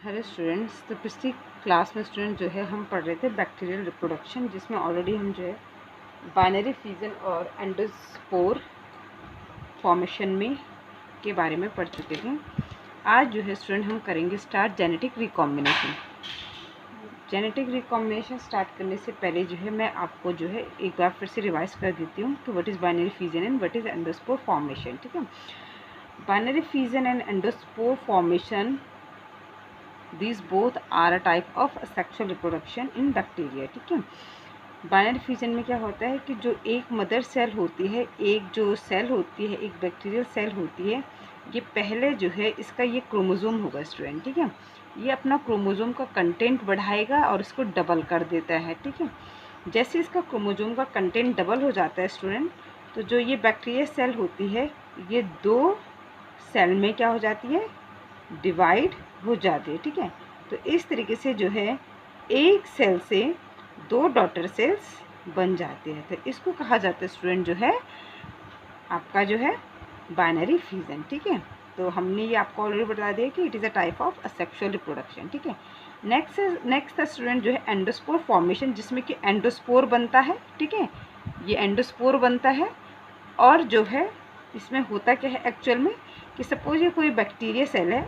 Hello students. तो पिछली class में स्टूडेंट जो है हम पढ़ रहे थे बैक्टीरियल रिप्रोडक्शन, जिसमें ऑलरेडी हम जो है बाइनरी फ्यूजन और एंडोस्पोर फॉर्मेशन में के बारे में पढ़ चुके थे। आज जो है स्टूडेंट हम करेंगे start genetic recombination. Genetic recombination start करने से पहले जो है मैं आपको जो है एक बार फिर से रिवाइज कर देती हूँ कि what is binary fusion and what is endospore formation. ठीक है, binary fusion and endospore formation, these both are a type of sexual reproduction in bacteria। ठीक है, बाइनरी फ्यूजन में क्या होता है कि जो एक मदर सेल होती है, एक जो सेल होती है, एक बैक्टीरियल सेल होती है, ये पहले जो है इसका ये क्रोमोसोम होगा स्टूडेंट। ठीक है, ये अपना क्रोमोसोम का कंटेंट बढ़ाएगा और इसको डबल कर देता है। ठीक है, जैसे इसका क्रोमोसोम का कंटेंट डबल हो जाता है स्टूडेंट, तो जो ये बैक्टीरियल सेल होती है ये दो सेल में क्या हो जाती है, डिवाइड हो जाती है। ठीक है, तो इस तरीके से जो है एक सेल से दो डॉटर सेल्स बन जाते हैं। तो इसको कहा जाता है स्टूडेंट जो है आपका जो है बाइनरी फ्यूजन। ठीक है, तो हमने ये आपको ऑलरेडी बता दिया कि it is a type of asexual reproduction. ठीक है, नेक्स्ट स्टूडेंट जो है एंडोस्पोर फॉर्मेशन, जिसमें कि एंडोस्पोर बनता है। ठीक है, ये एंडोस्पोर बनता है और जो है इसमें होता क्या है एक्चुअल में कि सपोज ये कोई बैक्टीरिया सेल है,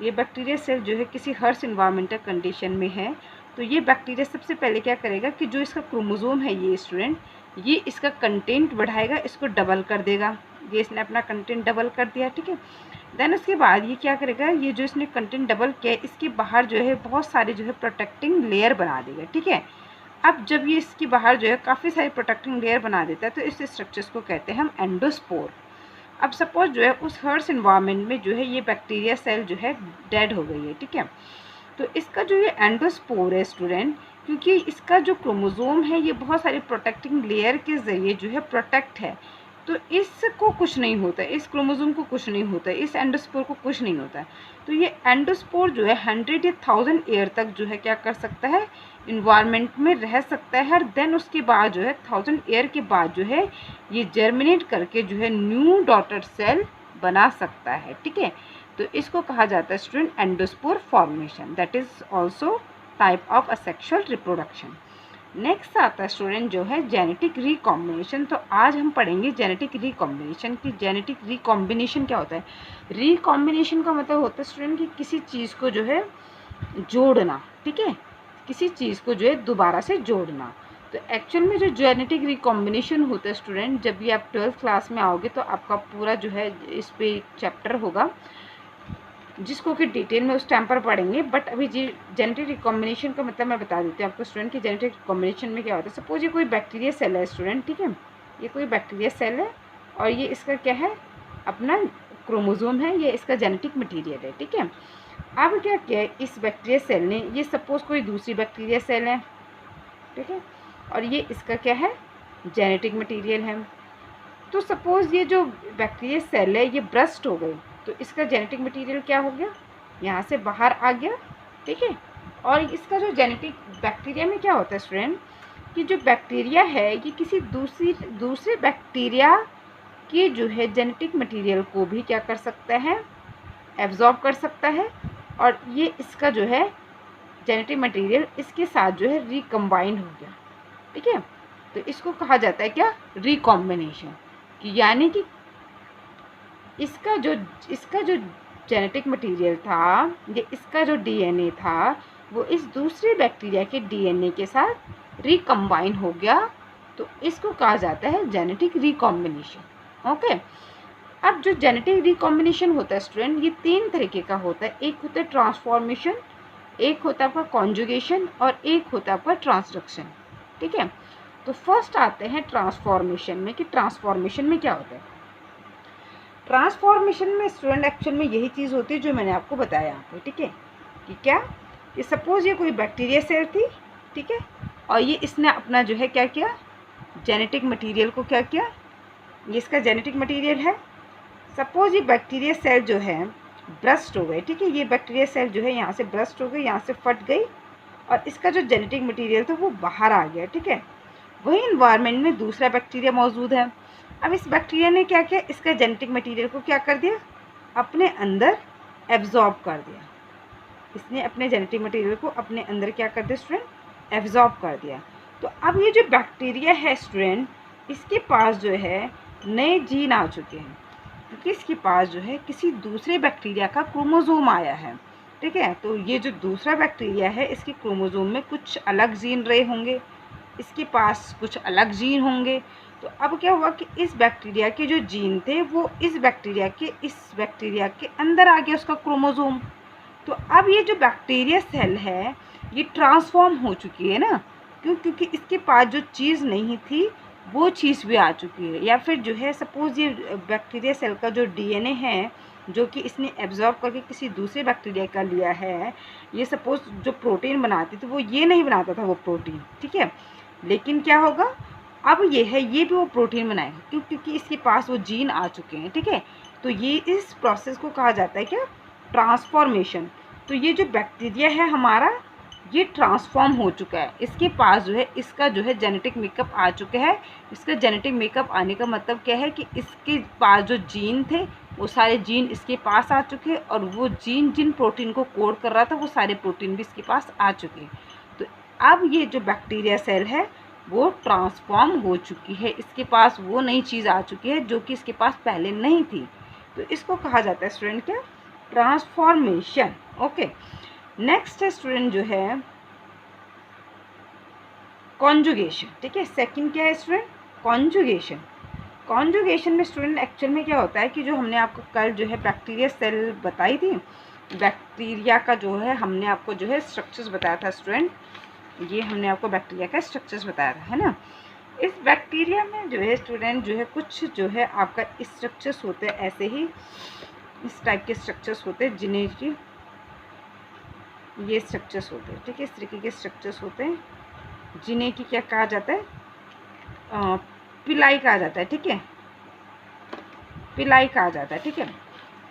ये बैक्टीरिया सेल जो है किसी हर्श इन्वायरमेंटल कंडीशन में है, तो ये बैक्टीरिया सबसे पहले क्या करेगा कि जो इसका क्रोमोसोम है ये स्टूडेंट, ये इसका कंटेंट बढ़ाएगा, इसको डबल कर देगा। ये इसने अपना कंटेंट डबल कर दिया। ठीक है, देन उसके बाद ये क्या करेगा, ये जो इसने कंटेंट डबल किया इसके बाहर जो है बहुत सारे जो है प्रोटेक्टिंग लेयर बना देगा। ठीक है, अब जब ये इसके बाहर जो है काफ़ी सारी प्रोटेक्टिंग लेयर बना देता है, तो इस स्ट्रक्चर्स को कहते हैं हम एंडोस्पोर। अब सपोज जो है उस हर्श इन्वायरमेंट में जो है ये बैक्टीरिया सेल जो है डेड हो गई है। ठीक है, तो इसका जो ये एंडोस्पोर है स्टूडेंट, क्योंकि इसका जो क्रोमोसोम है ये बहुत सारी प्रोटेक्टिंग लेयर के ज़रिए जो है प्रोटेक्ट है, तो इसको कुछ नहीं होता है, इस क्रोमोसोम को कुछ नहीं होता है, इस एंडोस्पोर को कुछ नहीं होता है। तो ये एंडोस्पोर जो है 100 या 1000 ईयर तक जो है क्या कर सकता है, इन्वायरमेंट में रह सकता है। और देन उसके बाद जो है 1000 ईयर के बाद जो है ये जर्मिनेट करके जो है न्यू डॉटर सेल बना सकता है। ठीक है, तो इसको कहा जाता है student endospore formation, that is also type of asexual reproduction. Next आता है स्टूडेंट जो है जेनेटिक रिकॉम्बिनेशन। तो आज हम पढ़ेंगे जेनेटिक रिकॉम्बिनेशन की जेनेटिक रिकॉम्बिनेशन क्या होता है। रिकॉम्बिनेशन का मतलब होता है स्टूडेंट कि किसी चीज़ को जो है जोड़ना। ठीक है, किसी चीज़ को जो है दोबारा से जोड़ना। तो एक्चुअल में जो जेनेटिक रिकॉम्बिनेशन होता है स्टूडेंट, जब भी आप 12th क्लास में आओगे तो आपका पूरा जो है इस पे चैप्टर होगा जिसको कि डिटेल में उस टाइम पर पढ़ेंगे। बट अभी जी जेनेटिक रिकॉम्बिनेशन का मतलब मैं बता देती हूँ आपको स्टूडेंट कि जेनेटिक रिकॉम्बिनेशन में क्या होता है। सपोज ये कोई बैक्टीरिया सेल है स्टूडेंट। ठीक है, ये कोई बैक्टीरिया सेल है और ये इसका क्या है, अपना क्रोमोसोम है, ये इसका जेनेटिक मटीरियल है। ठीक है, अब क्या किया इस बैक्टीरिया सेल ने, ये सपोज कोई दूसरी बैक्टीरिया सेल है। ठीक है, और ये इसका क्या है, जेनेटिक मटीरियल है। तो सपोज ये जो बैक्टीरिया सेल है ये ब्रस्ट हो गई, तो इसका जेनेटिक मटेरियल क्या हो गया, यहाँ से बाहर आ गया। ठीक है, और इसका जो जेनेटिक बैक्टीरिया में क्या होता है स्टूडेंट कि जो बैक्टीरिया है ये किसी दूसरे बैक्टीरिया की जो है जेनेटिक मटेरियल को भी क्या कर सकता है, एब्जॉर्ब कर सकता है, और ये इसका जो है जेनेटिक मटेरियल इसके साथ जो है रिकम्बाइन हो गया। ठीक है, तो इसको कहा जाता है क्या, रिकॉम्बिनेशन। यानी कि इसका जो जेनेटिक मटेरियल था, ये इसका जो डीएनए था वो इस दूसरे बैक्टीरिया के डीएनए के साथ रिकम्बाइन हो गया, तो इसको कहा जाता है जेनेटिक रिकॉम्बिनेशन। ओके, अब जो जेनेटिक रिकॉम्बिनेशन होता है स्टूडेंट ये 3 तरीके का होता है। एक होता है ट्रांसफॉर्मेशन, एक होता है आपका कॉन्जुगेशन और एक होता है आपका ट्रांसडक्शन। ठीक है, तो फर्स्ट आते हैं ट्रांसफॉर्मेशन में कि ट्रांसफॉर्मेशन में क्या होता है। ट्रांसफॉर्मेशन में स्टूडेंट एक्चुअल में यही चीज़ होती है जो मैंने आपको बताया यहाँ पे। ठीक है, कि क्या कि सपोज ये कोई बैक्टीरिया सेल थी। ठीक है, और ये इसने अपना जो है क्या किया, जेनेटिक मटेरियल को क्या किया, ये इसका जेनेटिक मटेरियल है। सपोज ये बैक्टीरिया सेल जो है ब्रस्ट हो गई। ठीक है, ये बैक्टीरिया सेल जो है यहाँ से ब्रस्ट हो गई, यहाँ से फट गई और इसका जो जेनेटिक मटेरियल था वो बाहर आ गया। ठीक है, वही इन्वायरमेंट में दूसरा बैक्टीरिया मौजूद है। अब इस बैक्टीरिया ने क्या किया, इसका जेनेटिक मटेरियल को क्या कर दिया, अपने अंदर एब्जॉर्ब कर दिया। इसने अपने जेनेटिक मटेरियल को अपने अंदर क्या कर दिया स्टूडेंट, एब्जॉर्ब कर दिया। तो अब ये जो बैक्टीरिया है स्टूडेंट, इसके पास जो है नए जीन आ चुके हैं, क्योंकि इसके पास जो है किसी दूसरे बैक्टीरिया का क्रोमोसोम आया है, ठीक है। तो ये जो दूसरा बैक्टीरिया है, इसके क्रोमोसोम में कुछ अलग जीन रहे होंगे, इसके पास कुछ अलग जीन होंगे। तो अब क्या हुआ कि इस बैक्टीरिया के जो जीन थे वो इस बैक्टीरिया के अंदर आ गया उसका क्रोमोसोम। तो अब ये जो बैक्टीरिया सेल है ये ट्रांसफॉर्म हो चुकी है ना, क्योंकि इसके पास जो चीज़ नहीं थी वो चीज़ भी आ चुकी है। या फिर जो है सपोज़ ये बैक्टीरिया सेल का जो डीएनए है जो कि इसने एब्जॉर्ब करके किसी दूसरे बैक्टीरिया का लिया है, ये सपोज़ जो प्रोटीन बनाती तो वो ये नहीं बनाता था वो प्रोटीन, ठीक है। लेकिन क्या होगा, अब ये है ये भी वो प्रोटीन बनाएगा, क्योंकि इसके पास वो जीन आ चुके हैं, ठीक है। तो ये इस प्रोसेस को कहा जाता है क्या, ट्रांसफॉर्मेशन। तो ये जो बैक्टीरिया है हमारा ये ट्रांसफॉर्म हो चुका है, इसके पास जो है इसका जो है जेनेटिक मेकअप आ चुका है। इसका जेनेटिक मेकअप आने का मतलब क्या है कि इसके पास जो जीन थे वो सारे जीन इसके पास आ चुके हैं, और वो जीन जिन प्रोटीन को कोड कर रहा था वो सारे प्रोटीन भी इसके पास आ चुके हैं। तो अब ये जो बैक्टीरिया सेल है वो ट्रांसफॉर्म हो चुकी है, इसके पास वो नई चीज़ आ चुकी है जो कि इसके पास पहले नहीं थी। तो इसको कहा जाता है स्टूडेंट क्या, ट्रांसफॉर्मेशन। ओके, नेक्स्ट है स्टूडेंट जो है कॉन्जुगेशन, ठीक है। सेकंड क्या है स्टूडेंट, कॉन्जुगेशन। कॉन्जुगेशन में स्टूडेंट एक्चुअल में क्या होता है कि जो हमने आपको कल जो है बैक्टीरिया सेल बताई थी, बैक्टीरिया का जो है हमने आपको जो है स्ट्रक्चर्स बताया था स्टूडेंट, ये हमने आपको बैक्टीरिया का स्ट्रक्चर्स बताया था, है ना। इस बैक्टीरिया में जो है स्टूडेंट जो है कुछ जो है आपका स्ट्रक्चर्स होते हैं, ऐसे ही इस टाइप के स्ट्रक्चर्स होते हैं जिन्हें कि ये स्ट्रक्चर्स होते हैं, ठीक है। इस तरीके के स्ट्रक्चर्स होते हैं जिन्हें कि क्या कहा जाता है, पिलाई कहा जाता है, ठीक है, पिलाई कहा जाता है, ठीक है।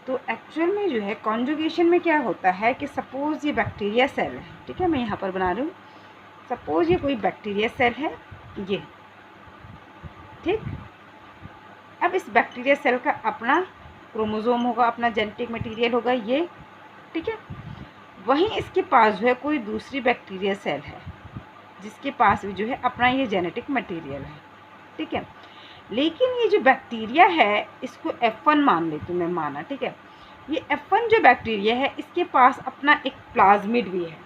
तो एक्चुअल में जो है कॉन्जुगेशन में क्या होता है कि सपोज़ ये बैक्टीरिया सेल है, ठीक है, मैं यहाँ पर बना रही हूँ, सपोज़ ये कोई बैक्टीरिया सेल है ये, ठीक। अब इस बैक्टीरिया सेल का अपना क्रोमोसोम होगा, अपना जेनेटिक मटेरियल होगा ये, ठीक है। वहीं इसके पास जो है कोई दूसरी बैक्टीरिया सेल है जिसके पास भी जो है अपना ये जेनेटिक मटेरियल है, ठीक है। लेकिन ये जो बैक्टीरिया है इसको F1 मान लेती हूँ मैं, माना, ठीक है। ये F1 जो बैक्टीरिया है इसके पास अपना एक प्लाज्मिड भी है,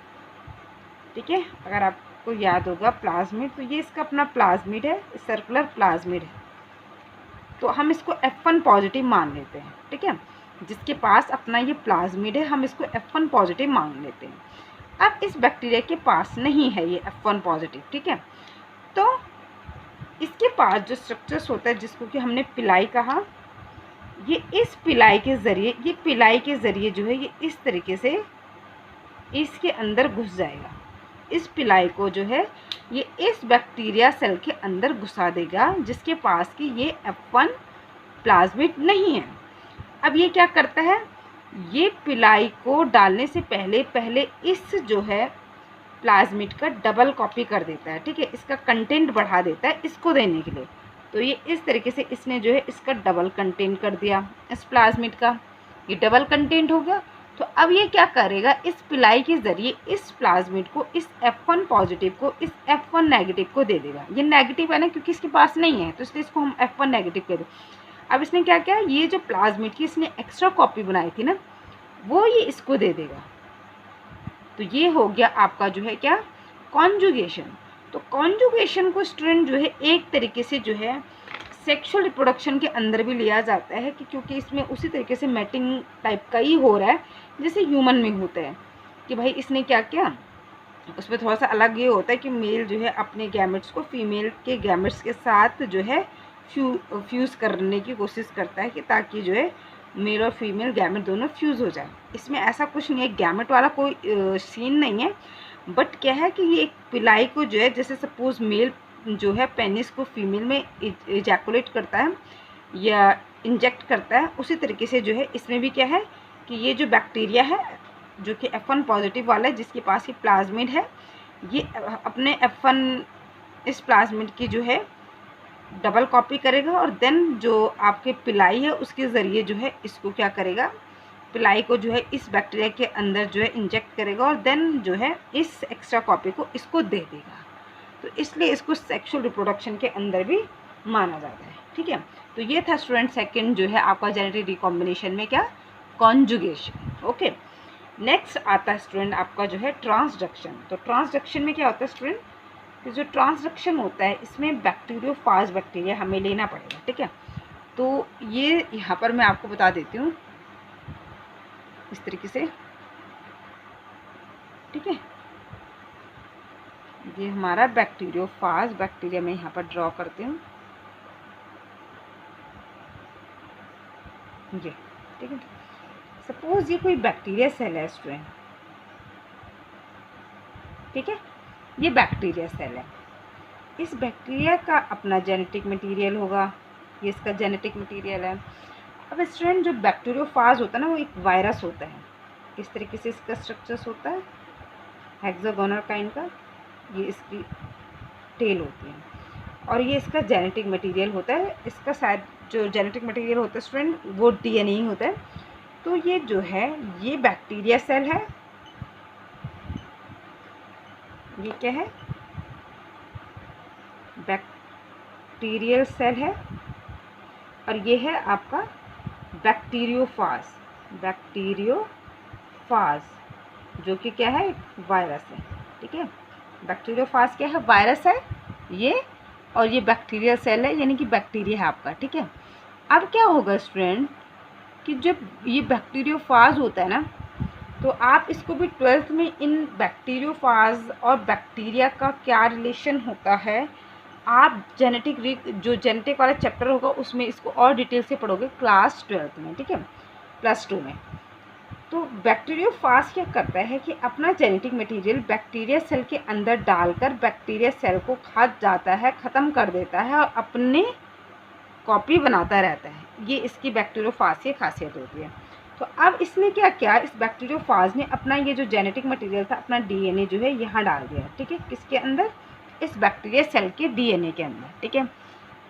ठीक है। अगर आपको याद होगा प्लाज्मिड, तो ये इसका अपना प्लाज्मिड है, सर्कुलर प्लाज्मिड है, तो हम इसको F1 पॉजिटिव मान लेते हैं, ठीक है। जिसके पास अपना ये प्लाज्मिड है हम इसको F1 पॉजिटिव मान लेते हैं। अब इस बैक्टीरिया के पास नहीं है ये F1 पॉजिटिव, ठीक है। तो इसके पास जो स्ट्रक्चर्स होता है जिसको कि हमने पिलाई कहा, ये इस पिलाई के ज़रिए, ये पिलाई के ज़रिए जो है ये इस तरीके से इसके अंदर घुस जाएगा। इस पिलाई को जो है ये इस बैक्टीरिया सेल के अंदर घुसा देगा जिसके पास कि ये F1 प्लाज्मिड नहीं है। अब ये क्या करता है, ये पिलाई को डालने से पहले इस जो है प्लाज्मिड का डबल कॉपी कर देता है, ठीक है। इसका कंटेंट बढ़ा देता है इसको देने के लिए। तो ये इस तरीके से इसने जो है इसका डबल कंटेंट कर दिया, इस प्लाज्मिड का ये डबल कंटेंट हो गया। तो अब ये क्या करेगा, इस पिलाई के ज़रिए इस प्लाज्मिड को, इस F1 पॉजिटिव को इस F1 नेगेटिव को दे देगा। ये नेगेटिव है ना, क्योंकि इसके पास नहीं है तो इसलिए इसको हम F1 नेगेटिव कर दें। अब इसने क्या किया, ये जो प्लाज्मिड की इसने एक्स्ट्रा कॉपी बनाई थी ना, वो ये इसको दे देगा। तो ये हो गया आपका जो है क्या, कॉन्जुगेशन। तो कॉन्जुगेशन को स्टूडेंट जो है एक तरीके से जो है सेक्सुअल रिप्रोडक्शन के अंदर भी लिया जाता है कि क्योंकि इसमें उसी तरीके से मैटिंग टाइप का ही हो रहा है जैसे ह्यूमन में होता है कि भाई इसने क्या किया, उसमें थोड़ा सा अलग ये होता है कि मेल जो है अपने गैमेट्स को फीमेल के गैमेट्स के साथ जो है फ्यूज़ करने की कोशिश करता है कि ताकि जो है मेल और फीमेल गैमेट दोनों फ्यूज़ हो जाए। इसमें ऐसा कुछ नहीं है, गैमेट वाला कोई सीन नहीं है, बट क्या है कि ये एक पिलाई को जो है, जैसे सपोज मेल जो है पेनिस को फीमेल में इजैकुलेट करता है या इंजेक्ट करता है, उसी तरीके से जो है इसमें भी क्या है कि ये जो बैक्टीरिया है जो कि F1 पॉजिटिव वाला है जिसके पास ये प्लाज्मिड है, ये अपने F1 इस प्लाज्मिड की जो है डबल कॉपी करेगा और देन जो आपके पिलाई है उसके ज़रिए जो है इसको क्या करेगा, पिलाई को जो है इस बैक्टीरिया के अंदर जो है इंजेक्ट करेगा और देन जो है इस एक्स्ट्रा कॉपी को इसको दे देगा। तो इसलिए इसको सेक्सुअल रिप्रोडक्शन के अंदर भी माना जाता है। ठीक है, तो ये था स्टूडेंट सेकंड जो है आपका जेनेटिक रिकॉम्बिनेशन में क्या, कॉन्जुगेशन। ओके, नेक्स्ट आता है स्टूडेंट आपका जो है ट्रांसडक्शन। तो ट्रांसडक्शन में क्या होता है स्टूडेंट, कि जो ट्रांसडक्शन होता है इसमें बैक्टीरियोफाज बैक्टीरिया हमें लेना पड़ेगा। ठीक है, तो ये यहाँ पर मैं आपको बता देती हूँ इस तरीके से। ठीक है, ये हमारा बैक्टीरियोफाज बैक्टीरिया मैं यहाँ पर ड्रॉ करती हूँ ये। ठीक है, सपोज ये कोई बैक्टीरिया सेल है स्टूडेंट। ठीक है, ये बैक्टीरिया सेल है, इस बैक्टीरिया का अपना जेनेटिक मटेरियल होगा, ये इसका जेनेटिक मटेरियल है। अब स्टूडेंट जो बैक्टीरियोफाज होता है ना वो एक वायरस होता है। किस तरीके से इसका स्ट्रक्चर्स होता है, हेक्सागोनल काइंड का, ये इसकी टेल होती है और ये इसका जेनेटिक मटेरियल होता है। इसका शायद जो जेनेटिक मटेरियल होता है स्टूडेंट वो डीएनए ही होता है। तो ये जो है ये बैक्टीरिया सेल है, ये क्या है, बैक्टीरियल सेल है, और ये है आपका बैक्टीरियोफाज जो कि क्या है, वायरस है। ठीक है, बैक्टीरियोफाज क्या है, वायरस है ये, और ये बैक्टीरियल सेल है यानी कि बैक्टीरिया है आपका। ठीक है, अब क्या होगा स्टूडेंट कि जब ये बैक्टीरियोफाज होता है ना, तो आप इसको भी 12th में इन बैक्टीरियोफाज और बैक्टीरिया का क्या रिलेशन होता है, आप जो जेनेटिक वाला चैप्टर होगा उसमें इसको और डिटेल से पढ़ोगे क्लास 12th में। ठीक है, +2 में। तो बैक्टीरियोफाज क्या करता है कि अपना जेनेटिक मटेरियल बैक्टीरिया सेल के अंदर डालकर बैक्टीरिया सेल को खा जाता है, ख़त्म कर देता है और अपने कॉपी बनाता रहता है। ये इसकी बैक्टीरियोफाज की खासियत होती है। तो अब इसने क्या किया, इस बैक्टीरियोफाज ने अपना ये जो जेनेटिक मटेरियल था, अपना डीएनए जो है यहाँ डाल दिया। ठीक है, किसके अंदर, इस बैक्टीरिया सेल के डीएनए के अंदर। ठीक है,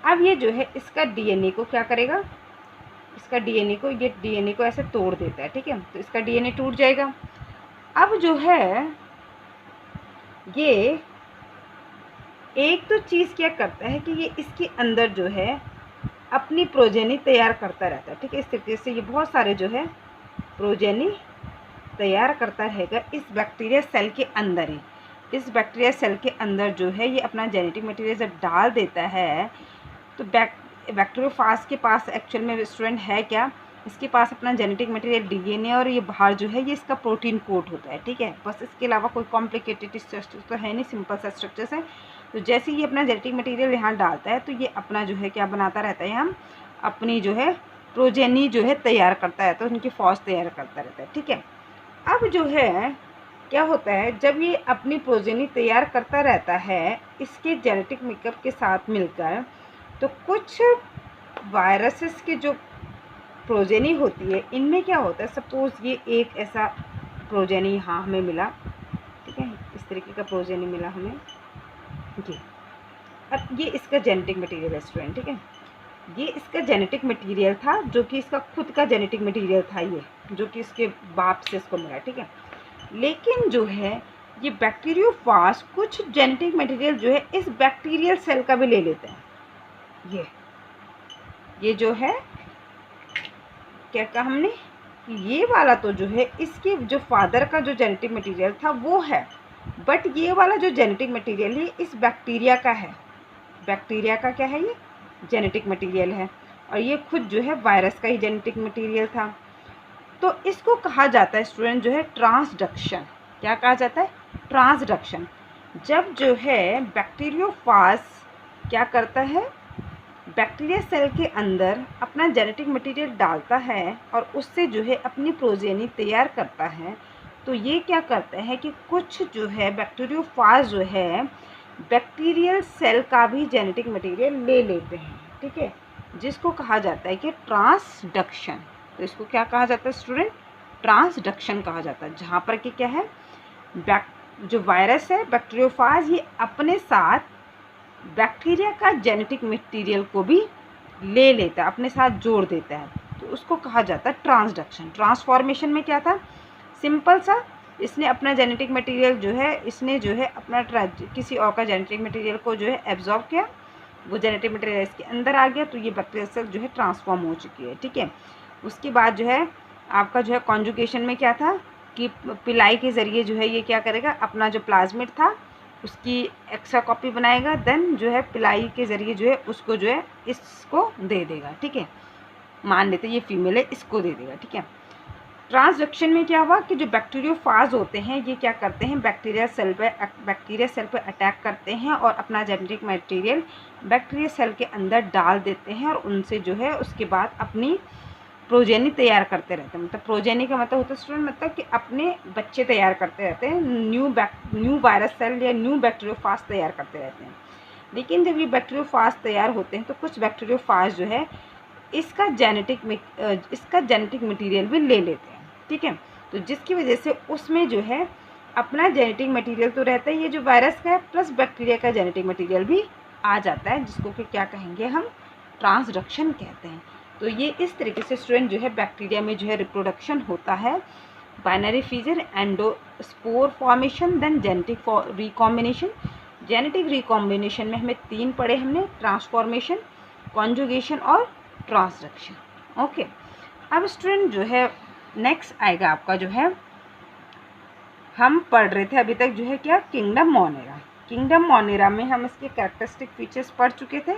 अब ये जो है इसका डीएनए को क्या करेगा, इसका डीएनए को, ये डीएनए को ऐसे तोड़ देता है। ठीक है, तो इसका डीएनए टूट जाएगा। अब जो है ये एक तो चीज़ क्या करता है कि ये इसके अंदर जो है अपनी प्रोजेनी तैयार करता रहता है। ठीक है, इस तरीके से ये बहुत सारे जो है प्रोजेनी तैयार करता रहेगा इस बैक्टीरिया सेल के अंदर ही। इस बैक्टीरिया सेल के अंदर जो है ये अपना जेनेटिक मटेरियल जब डाल देता है, तो बैक्टीरियोफाज के पास एक्चुअल में स्टूडेंट है क्या, इसके पास अपना जेनेटिक मटेरियल डीएनए, और ये बाहर जो है ये इसका प्रोटीन कोड होता है। ठीक है, बस इसके अलावा कोई कॉम्प्लिकेटेड स्ट्रक्चर तो है नहीं, सिंपल सा स्ट्रक्चर्स है। तो जैसे ही ये अपना जेनेटिक मटेरियल यहाँ डालता है तो ये अपना जो है क्या बनाता रहता है, हम अपनी जो है प्रोजेनी जो है तैयार करता है, तो उनकी फौज तैयार करता रहता है। ठीक है, अब जो है क्या होता है, जब ये अपनी प्रोजेनी तैयार करता रहता है इसके जेनेटिक मेकअप के साथ मिलकर, तो कुछ वायरसेस के जो प्रोजेनी होती है इनमें क्या होता है, सपोज़ ये एक ऐसा प्रोजेनी यहाँ हमें मिला। ठीक है, इस तरीके का प्रोजेनी मिला हमें जी। अब ये इसका जेनेटिक मटेरियल है स्टूडेंट। ठीक है, ये इसका जेनेटिक मटेरियल था, जो कि इसका खुद का जेनेटिक मटेरियल था, ये जो कि इसके बाप से इसको मिला। ठीक है, लेकिन जो है ये बैक्टीरियोफाज कुछ जेनेटिक मटेरियल जो है इस बैक्टीरियल सेल का भी ले लेते हैं। ये जो है क्या कहा हमने, ये वाला तो जो है इसके जो फादर का जो जेनेटिक मटेरियल था वो है, बट ये वाला जो जेनेटिक मटेरियल है इस बैक्टीरिया का है। बैक्टीरिया का क्या है, ये जेनेटिक मटेरियल है, और ये खुद जो है वायरस का ही जेनेटिक मटेरियल था। तो इसको कहा जाता है स्टूडेंट जो है ट्रांसडक्शन। क्या कहा जाता है, ट्रांसडक्शन। जब जो है बैक्टीरियोफाज क्या करता है, बैक्टीरिया सेल के अंदर अपना जेनेटिक मटेरियल डालता है और उससे जो है अपनी प्रोजेनी तैयार करता है, तो ये क्या करता है कि कुछ जो है बैक्टीरियोफाज जो है बैक्टीरियल सेल का भी जेनेटिक मटेरियल ले लेते हैं। ठीक है, जिसको कहा जाता है कि ट्रांसडक्शन। तो इसको क्या कहा जाता है स्टूडेंट, ट्रांसडक्शन कहा जाता है, जहाँ पर कि क्या है, जो वायरस है बैक्टीरियोफाज ये अपने साथ बैक्टीरिया का जेनेटिक मटेरियल को भी ले लेता है, अपने साथ जोड़ देता है। तो उसको कहा जाता है ट्रांसडक्शन। ट्रांसफॉर्मेशन में क्या था, सिंपल सा, इसने अपना जेनेटिक मटेरियल जो है, इसने जो है अपना किसी और का जेनेटिक मटेरियल को जो है एब्जॉर्ब किया, वो जेनेटिक मटेरियल इसके अंदर आ गया, तो ये बैक्टीरियल सेल जो है ट्रांसफॉर्म हो चुकी है, ठीक है। उसके बाद जो है आपका जो है कॉन्जुगेशन में क्या था कि पिलाई के ज़रिए जो है ये क्या करेगा, अपना जो प्लाज्मिड था उसकी एक्स्ट्रा कॉपी बनाएगा, देन जो है पिलाई के ज़रिए जो है उसको जो है इसको दे देगा, ठीक है। मान लेते ये फीमेल है, इसको दे देगा, ठीक है। ट्रांसडक्शन में क्या हुआ कि जो बैक्टीरियोफाज होते हैं ये क्या करते हैं, बैक्टीरिया सेल पे अटैक करते हैं और अपना जेनेटिक मटेरियल बैक्टीरिया सेल के अंदर डाल देते हैं और उनसे जो है उसके बाद अपनी प्रोजेनी तैयार करते रहते हैं। मतलब प्रोजेनी का मतलब होता है स्टूडेंट, मतलब कि अपने बच्चे तैयार करते रहते हैं, न्यू वायरस सेल या न्यू बैक्टीरियोफाज तैयार करते रहते हैं। लेकिन जब ये बैक्टीरियोफाज तैयार होते हैं तो कुछ बैक्टीरियोफाज जो है इसका जेनेटिक मटेरियल भी ले लेते हैं, ठीक है। तो जिसकी वजह से उसमें जो है अपना जेनेटिक मटेरियल तो रहता है, ये जो वायरस का है प्लस बैक्टीरिया का जेनेटिक मटेरियल भी आ जाता है, जिसको कि क्या कहेंगे हम, ट्रांसडक्शन कहते हैं। तो ये इस तरीके से स्टूडेंट जो है बैक्टीरिया में जो है रिप्रोडक्शन होता है, binary fission, endospore formation, then genetic recombination. Genetic recombination में हमें 3 पढ़े हमने, ट्रांसफॉर्मेशन, कॉन्जुगेशन और ट्रांसडक्शन। ओके, अब स्टूडेंट जो है नेक्स्ट आएगा आपका जो है, हम पढ़ रहे थे अभी तक जो है क्या, किंगडम मोनेरा। किंगडम मोनेरा में हम इसके कैरेक्टरिस्टिक फीचर्स पढ़ चुके थे।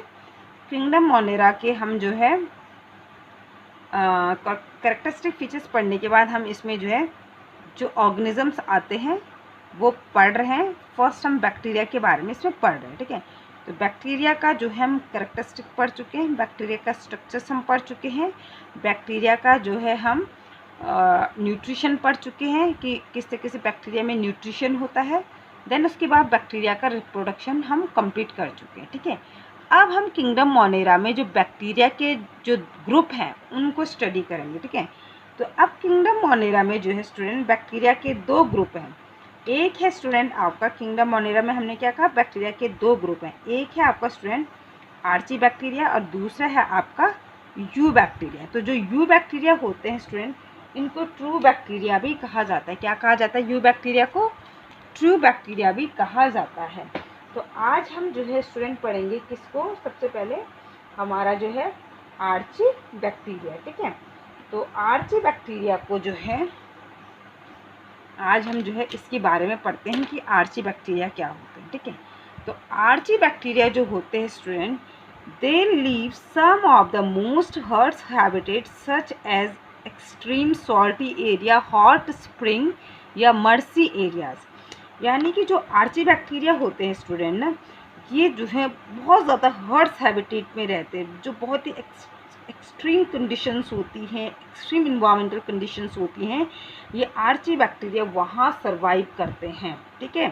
किंगडम मोनेरा के हम जो है कैरेक्टरिस्टिक फीचर्स पढ़ने के बाद हम इसमें जो है जो ऑर्गेनिजम्स आते हैं वो पढ़ रहे हैं। फर्स्ट हम बैक्टीरिया के बारे में इसमें पढ़ रहे हैं, ठीक है। तो बैक्टीरिया का जो है हम कैरेक्टरिस्टिक पढ़ चुके हैं, बैक्टीरिया का स्ट्रक्चर्स हम पढ़ चुके हैं, बैक्टीरिया का जो है हम न्यूट्रिशन पढ़ चुके हैं कि किस तरीके से बैक्टीरिया में न्यूट्रिशन होता है। देन उसके बाद बैक्टीरिया का रिप्रोडक्शन हम कंप्लीट कर चुके हैं, ठीक है। अब हम किंगडम मोनेरा में जो बैक्टीरिया के जो ग्रुप हैं उनको स्टडी करेंगे, ठीक है। तो अब किंगडम मोनेरा में जो है स्टूडेंट बैक्टीरिया के 2 ग्रुप हैं। एक है स्टूडेंट आपका किंगडम मोनेरा में हमने क्या कहा, बैक्टीरिया के 2 ग्रुप हैं। एक है आपका स्टूडेंट आर्ची बैक्टीरिया और दूसरा है आपका यू बैक्टीरिया। तो जो यू बैक्टीरिया होते हैं स्टूडेंट, इनको ट्रू बैक्टीरिया भी कहा जाता है। क्या कहा जाता है, यू बैक्टीरिया को ट्रू बैक्टीरिया भी कहा जाता है। तो आज हम जो है स्टूडेंट पढ़ेंगे किसको, सबसे पहले हमारा जो है आर्ची बैक्टीरिया, ठीक है। तो आर्ची बैक्टीरिया को जो है आज हम जो है इसके बारे में पढ़ते हैं कि आर्ची बैक्टीरिया क्या होते हैं, ठीक है। तो आर्ची बैक्टीरिया जो होते हैं student, they live some of the most harsh habitat such as extreme salty area, hot spring या मर्सी एरियाज। यानी कि जो आर्ची बैक्टीरिया होते हैं स्टूडेंट ना, ये जो है बहुत ज़्यादा हर्ट्स हैबिटेट में रहते हैं, जो बहुत ही एक्सट्रीम कंडीशंस होती हैं, एक्सट्रीम इन्वायरमेंटल कंडीशंस होती हैं, ये आर्ची बैक्टीरिया वहाँ सर्वाइव करते हैं, ठीक है।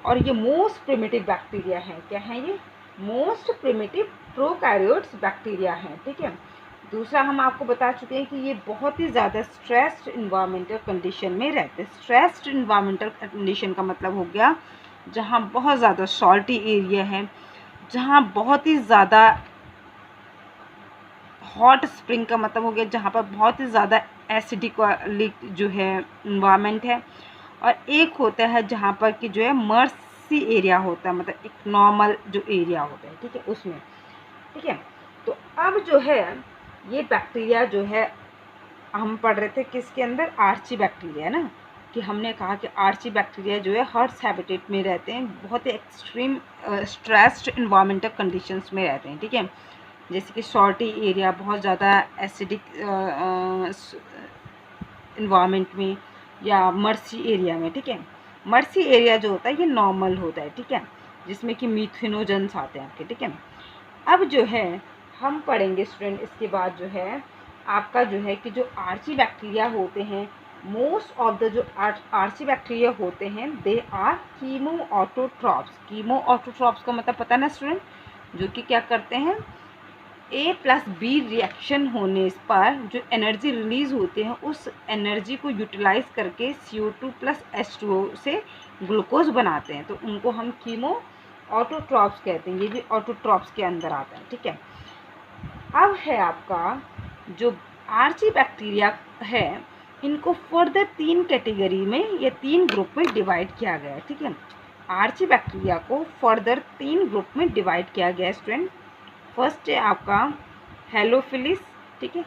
और ये मोस्ट प्रिमिटिव बैक्टीरिया हैं। क्या है ये, मोस्ट प्रिमिटिव प्रोकैरियोट्स बैक्टीरिया हैं, ठीक है। दूसरा हम आपको बता चुके हैं कि ये बहुत ही ज़्यादा स्ट्रेस्ड इन्वायरमेंटल कंडीशन में रहते हैं। स्ट्रेस्ड इन्वायरमेंटल कंडीशन का मतलब हो गया जहाँ बहुत ज़्यादा सॉल्टी एरिया है, जहाँ बहुत ही ज़्यादा हॉट स्प्रिंग का मतलब हो गया जहाँ पर बहुत ही ज़्यादा एसिडिक जो है इन्वायरमेंट है, और एक होता है जहाँ पर कि जो है मर्सी एरिया होता है, मतलब एक नॉर्मल जो एरिया होता है, ठीक है, उसमें, ठीक है। तो अब जो है ये बैक्टीरिया जो है हम पढ़ रहे थे किसके अंदर, आर्ची बैक्टीरिया ना, कि हमने कहा कि आर्ची बैक्टीरिया जो है हर्ट्स हैबिटेट में रहते हैं, बहुत ही एक्सट्रीम स्ट्रेस्ड इन्वायरमेंटल कंडीशंस में रहते हैं, ठीक है। जैसे कि सॉल्टी एरिया, बहुत ज़्यादा एसिडिक इन्वायरमेंट में, या मर्सी एरिया में, ठीक है। मर्सी एरिया जो होता है ये नॉर्मल होता है, ठीक है, जिसमें कि मीथेनोजेंस आते हैं आपके, ठीक है। अब जो है हम पढ़ेंगे स्टूडेंट इसके बाद जो है आपका जो है कि जो आर्ची बैक्टीरिया होते हैं, मोस्ट ऑफ द जो आर्ची बैक्टीरिया होते हैं they are chemoautotrophs. Chemoautotrophs का मतलब पता ना स्टूडेंट, जो कि क्या करते हैं, A+B रिएक्शन होने पर जो एनर्जी रिलीज़ होती है उस एनर्जी को यूटिलाइज करके CO2 + H2O से ग्लूकोज बनाते हैं, तो उनको हम कीमो ऑटोट्रॉप्स कहते हैं। ये भी ऑटोट्रॉप्स के अंदर आता है, ठीक है। अब है आपका जो आर्ची बैक्टीरिया है, इनको फर्दर 3 कैटेगरी में या 3 ग्रुप में डिवाइड किया गया है। ठीक है, आर्ची बैक्टीरिया को फर्दर 3 ग्रुप में डिवाइड किया गया है स्टूडेंट। फर्स्ट है आपका हेलोफिलिस, ठीक है,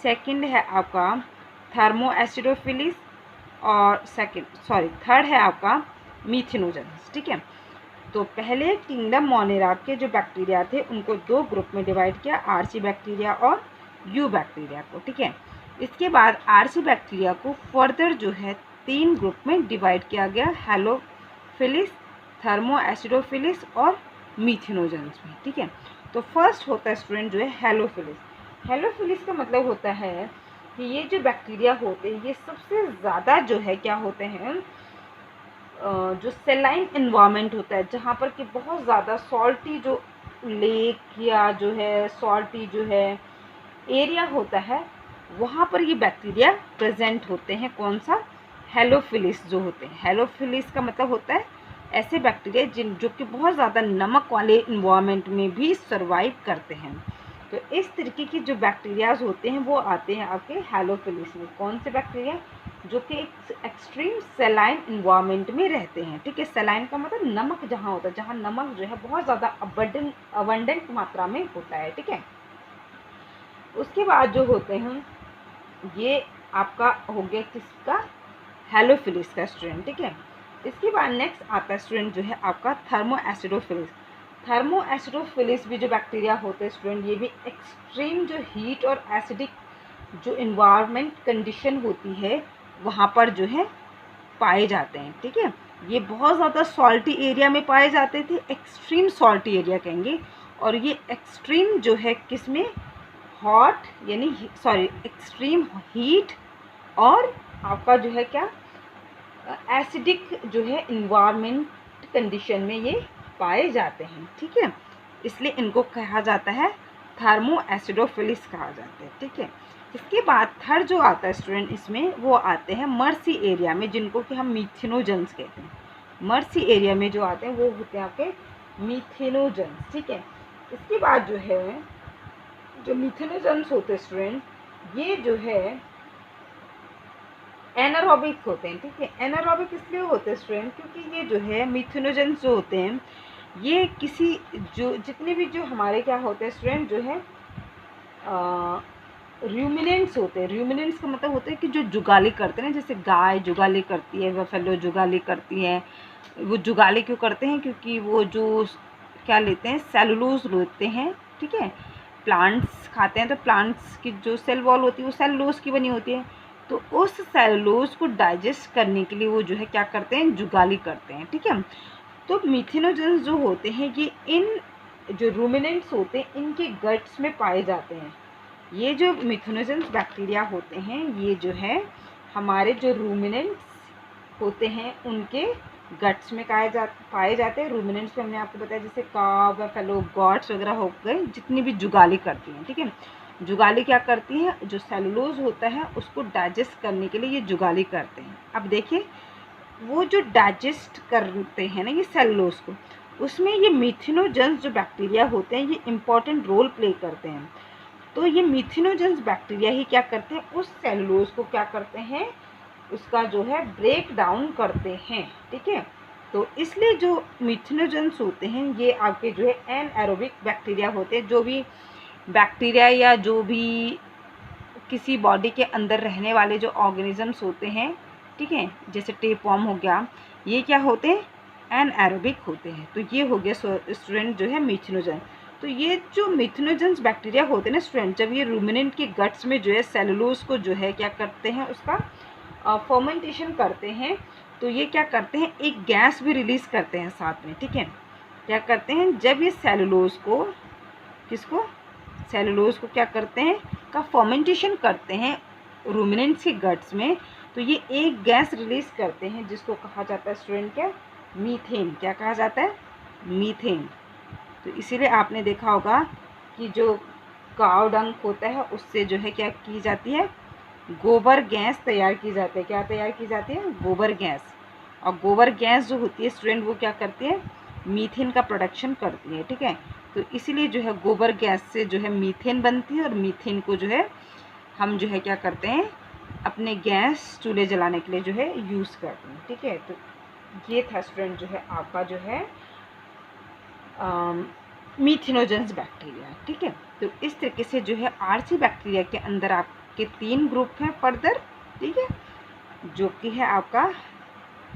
सेकंड है आपका थर्मोएसिडोफिलिस और थर्ड है आपका मीथिनोजेंस। ठीक है, तो पहले किंगडम मोनेरा के जो बैक्टीरिया थे उनको 2 ग्रुप में डिवाइड किया, आर्ची बैक्टीरिया और यू बैक्टीरिया को। ठीक है, इसके बाद आर्ची बैक्टीरिया को फर्दर जो है 3 ग्रुप में डिवाइड किया गया, हेलोफिलिस, थर्मोएसिडोफिलिस और मीथिनोजेंस में। ठीक है, तो फर्स्ट होता है स्टूडेंट जो है हेलोफिलिस। हेलोफिलिस का मतलब होता है कि ये जो बैक्टीरिया होते हैं ये सबसे ज़्यादा जो है क्या होते हैं, जो सेलाइन इन्वायरमेंट होता है जहाँ पर कि बहुत ज़्यादा सॉल्टी जो लेक या जो है सॉल्टी जो है एरिया होता है, वहाँ पर ये बैक्टीरिया प्रेजेंट होते हैं। कौन सा? हेलोफिलिस जो होते हैं। हेलोफिलिस का मतलब होता है ऐसे बैक्टीरिया जो कि बहुत ज़्यादा नमक वाले इन्वायरमेंट में भी सर्वाइव करते हैं। तो इस तरीके की जो बैक्टीरियाज होते हैं वो आते हैं आपके हेलोफिलिस में। कौन से बैक्टीरिया? जो कि एक एक्सट्रीम सेलाइन इन्वायरमेंट में रहते हैं। ठीक है, सेलाइन का मतलब नमक जहाँ होता है, जहाँ नमक जो है बहुत ज़्यादा अबंडेंट मात्रा में होता है। ठीक है, उसके बाद जो होते हैं ये आपका हो गया किसका? हेलोफिलिस का स्टूडेंट। ठीक है, इसके बाद नेक्स्ट आता है स्टूडेंट जो है आपका थर्मोएसिडोफिलिस। थर्मोएसिडोफिलिस भी जो बैक्टीरिया होते हैं स्टूडेंट, ये भी एक्सट्रीम जो हीट और एसिडिक जो इन्वायरमेंट कंडीशन होती है वहाँ पर जो है पाए जाते हैं। ठीक है, ये बहुत ज़्यादा सॉल्टी एरिया में पाए जाते थे, एक्सट्रीम सॉल्टी एरिया कहेंगे। और ये एक्सट्रीम जो है किस में? हॉट यानी एक्सट्रीम हीट और आपका जो है क्या एसिडिक जो है इन्वायरमेंट कंडीशन में ये पाए जाते हैं। ठीक है, इसलिए इनको कहा जाता है थर्मोएसिडोफिलिस कहा जाता है। ठीक है, इसके बाद थर्ड जो आता है स्टूडेंट इसमें वो आते हैं मर्सी एरिया में, जिनको कि हम मीथिनोजेंस कहते हैं। मर्सी एरिया में जो आते हैं वो होते हैं आपके मीथिनोजेंस। ठीक है, इसके बाद जो है जो मीथिनोजेंस होते हैं स्टूडेंट, ये जो है एनारोबिक होते हैं। ठीक है, एनारोबिक इसलिए होते हैं स्टूडेंट क्योंकि ये जो है मीथिनोजेंस जो होते हैं ये किसी जो जितने भी जो हमारे क्या होते हैं स्टूडेंट जो है रूमिनेंट्स होते हैं। रूमिनेंट्स का मतलब होता है कि जो जुगाली करते हैं, जैसे गाय जुगाली करती है, बफेलो जुगाली करती है। वो जुगाली क्यों करते हैं? क्योंकि वो जो क्या लेते हैं, सेलुलोज लेते हैं। ठीक है, प्लांट्स खाते हैं तो प्लांट्स की जो सेल वॉल होती है वो सेलुलोज की बनी होती है। तो उस सेलुलोज को डाइजेस्ट करने के लिए वो जो है क्या करते हैं, जुगाली करते हैं। ठीक है, तो मीथिनोजेंस जो होते हैं ये इन जो रूमिनेंट्स होते हैं इनके गट्स में पाए जाते हैं। ये जो मीथिनोजेंस बैक्टीरिया होते हैं ये जो है हमारे जो रूमिनेंट्स होते हैं उनके गट्स में पाए जाते हैं। रूमिनेंट्स में हमने आपको बताया जैसे काव, बफेलो, गॉट्स वगैरह हो गए जितनी भी जुगाली करती हैं। ठीक है, जुगाली क्या करती हैं? जो सेलुलोज होता है उसको डाइजेस्ट करने के लिए ये जुगाली करते हैं। अब देखिए वो जो डाइजेस्ट करते हैं ना ये सेलुलोज को, उसमें ये मीथिनोजेंस जो बैक्टीरिया होते हैं ये इम्पॉर्टेंट रोल प्ले करते हैं। तो ये मीथिनोजेंस बैक्टीरिया ही क्या करते हैं, उस सेलुलोज को क्या करते हैं, उसका जो है ब्रेक डाउन करते हैं। ठीक है, तो इसलिए जो मीथिनोजेंस होते हैं ये आपके जो है एनएरोबिक बैक्टीरिया होते हैं। जो भी बैक्टीरिया या जो भी किसी बॉडी के अंदर रहने वाले जो ऑर्गेनिजम्स होते हैं, ठीक है, जैसे टेपवर्म हो गया, ये क्या होते हैं, एनएरोबिक होते हैं। तो ये हो गया स्टूडेंट जो है मीथिनोजेंस। तो ये जो मीथिनोजेंस बैक्टीरिया होते हैं ना स्टूडेंट, जब ये रूमिनेंट के गट्स में जो है सेलुलोज को जो है क्या करते हैं, उसका फर्मेंटेशन करते हैं, तो ये क्या करते हैं, एक गैस भी रिलीज़ करते हैं साथ में। ठीक है, क्या करते हैं, जब ये सेलुलोज को सेलुलोज को क्या करते हैं का फर्मेंटेशन करते हैं रूमिनेंट्स के गट्स में, तो ये एक गैस रिलीज़ करते हैं जिसको कहा जाता है स्टूडेंट क्या, मीथेन। क्या कहा जाता है, मीथेन। तो इसीलिए आपने देखा होगा कि जो काव डंग होता है उससे जो है क्या की जाती है, गोबर गैस तैयार की जाती है। क्या तैयार की जाती है, गोबर गैस। और गोबर गैस जो होती है स्टूडेंट वो क्या करती है, मीथेन का प्रोडक्शन करती है। ठीक है, तो इसीलिए जो है गोबर गैस से जो है मीथेन बनती है और मीथेन को जो है हम जो है क्या करते हैं, अपने गैस चूल्हे जलाने के लिए जो है यूज़ करते हैं। ठीक है, तो ये था स्टूडेंट जो है आपका जो है मीथेनोजेंस बैक्टीरिया। ठीक है, तो इस तरीके से जो है आरसी बैक्टीरिया के अंदर आपके 3 ग्रुप हैं फर्दर। ठीक है, जो कि है आपका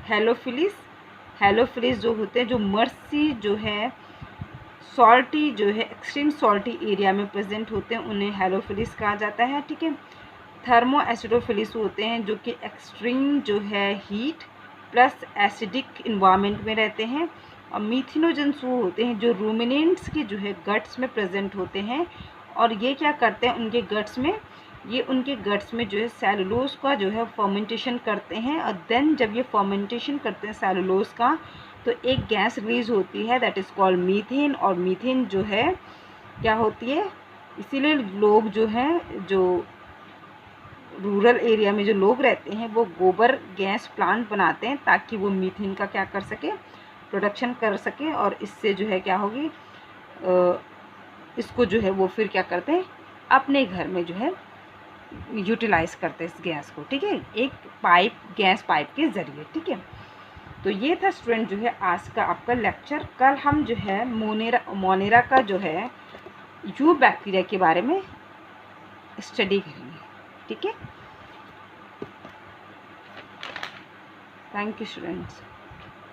हेलोफिलिस। हेलोफिलिस जो होते हैं, जो मर्सी जो है सॉल्टी जो है एक्सट्रीम सॉल्टी एरिया में प्रेजेंट होते हैं, उन्हें हेलोफिलिस कहा जाता है। ठीक है, थर्मो एसिडोफिलिस होते हैं जो कि एक्सट्रीम जो है हीट प्लस एसिडिक इन्वायरमेंट में रहते हैं। और मीथेनोजेंस वो होते हैं जो रूमिनेंट्स के जो है गट्स में प्रेजेंट होते हैं। और ये क्या करते हैं, उनके गट्स में जो है सेलुलोज का जो है फर्मेंटेशन करते हैं। और देन जब ये फर्मेंटेशन करते हैं सेलुलोज का, तो एक गैस रिलीज होती है दैट इज़ कॉल्ड मीथेन। और मीथेन जो है क्या होती है, इसीलिए लोग जो हैं, जो रूरल एरिया में जो लोग रहते हैं, वो गोबर गैस प्लांट बनाते हैं ताकि वो मीथेन का क्या कर सके, प्रोडक्शन कर सके। और इससे जो है क्या होगी, इसको जो है वो फिर क्या करते हैं, अपने घर में जो है यूटिलाइज़ करते हैं इस गैस को। ठीक है, एक गैस पाइप के ज़रिए। ठीक है, तो ये था स्टूडेंट जो है आज का आपका लेक्चर। कल हम जो है मोनेरा का जो है यू बैक्टीरिया के बारे में स्टडी करेंगे। ठीक है, थैंक यू स्टूडेंट्स।